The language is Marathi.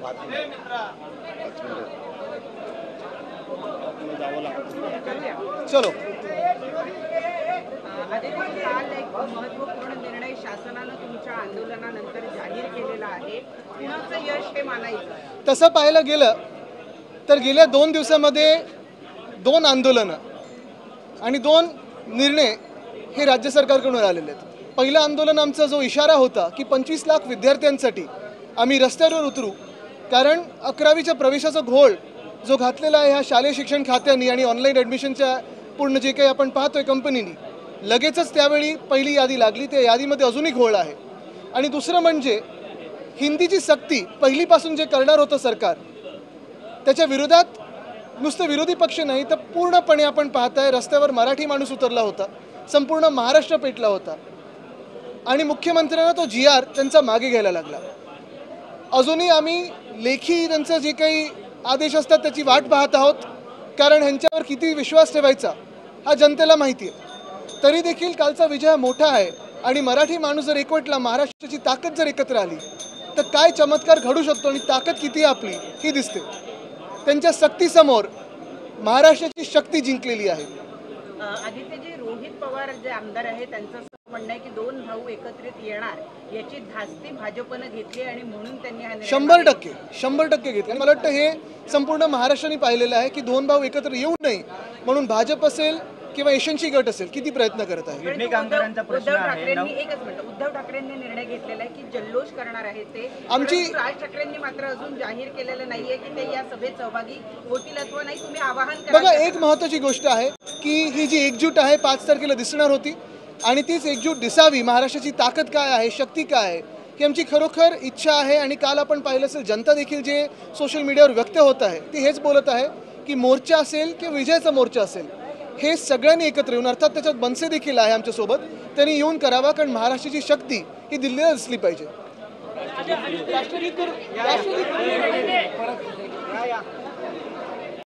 चलो काल एक महत्त्वपूर्ण निर्णय शासनानं तुमच्या आंदोलनानंतर जाहीर केलेला आहे. कुणाचं यश हे मानायचं? तसं पाहायला गेलं तर गेल्या 2 दिवसामध्ये 2 आंदोलनं आणि 2 निर्णय हे राज्य सरकारकडून आलेले आहेत. पहिलं आंदोलन आमचा जो इशारा होता की 25 लाख विद्यार्थ्यांसाठी आम्ही रस्त्यावर उतरू, कारण 11वीच्या प्रवेशाचा घोळ जो घातलेला आहे ह्या शालेय शिक्षण खात्याने आणि ऑनलाईन ॲडमिशनच्या पूर्ण जे काही आपण पाहतोय कंपनीनी, लगेचच त्यावेळी पहिली यादी लागली. त्या यादीमध्ये अजूनही घोळ आहे. आणि दुसरं म्हणजे हिंदीची सक्ती पहिलीपासून जे करणार होतं सरकार, त्याच्या विरोधात नुसतं विरोधी पक्ष नाही तर पूर्णपणे आपण पाहताय रस्त्यावर मराठी माणूस उतरला होता, संपूर्ण महाराष्ट्र पेटला होता आणि मुख्यमंत्र्यांना तो GR त्यांचा मागे घ्यायला लागला. अजूनही आम्ही लेखी त्यांचं जे काही आदेश असतात त्याची वाट पाहत आहोत, कारण ह्यांच्यावर किती विश्वास ठेवायचा हा जनतेला माहिती आहे. तरी देखील कालचा विजय मोठा आहे आणि मराठी माणूस जर एकवटला, महाराष्ट्राची ताकद जर एकत्र आली तर काय चमत्कार घडू शकतो आणि ताकद किती आपली ही दिसते. त्यांच्या सक्तीसमोर महाराष्ट्राची शक्ती जिंकलेली आहे. आदित्यजी, रोहित पवार जे आमदार आहेत त्यांचं असं म्हणणं आहे की 2 भाऊ एकत्रित येणार याची धास्ती भाजपनं घेतली आणि म्हणून त्यांनी हा निर्णय 100% घेतली. मला वाटतं हे संपूर्ण महाराष्ट्राने पाहिलेलं आहे की 2 भाऊ एकत्र येऊ नये म्हणून भाजप असेल किंवा यशस्वी गट असेल किती प्रयत्न करत आहे. उद्धव ठाकरेंनी निर्णय घेतलेला आहे की जल्लोष करणार आहे ते. आमची राज ठाकरेंनी मात्र अजून जाहीर केलेलं नाहीये की ते या सभेत सहभागी होतील अथवा नाही. तुम्ही आवाहन करा. बघा, एक महत्त्वाची गोष्ट आहे की ही जी एकजूट आहे 5 तारखेला दिसणार होती आणि तीच एकजूट दिसावी. महाराष्ट्राची ताकद काय आहे, शक्ती काय आहे ही आमची खरोखर इच्छा आहे. आणि काल आपण पाहिलं असेल जनता देखील जे सोशल मीडियावर व्यक्त होत आहे ती हेच बोलत आहे की मोर्चा असेल किंवा विजयाचा मोर्चा असेल हे सगळ्यांनी एकत्र येऊन, अर्थात त्याच्यात बनसे देखील आहे आमच्यासोबत, त्यांनी येऊन करावा, कारण महाराष्ट्राची शक्ती ही दिल्लीला दिसली पाहिजे.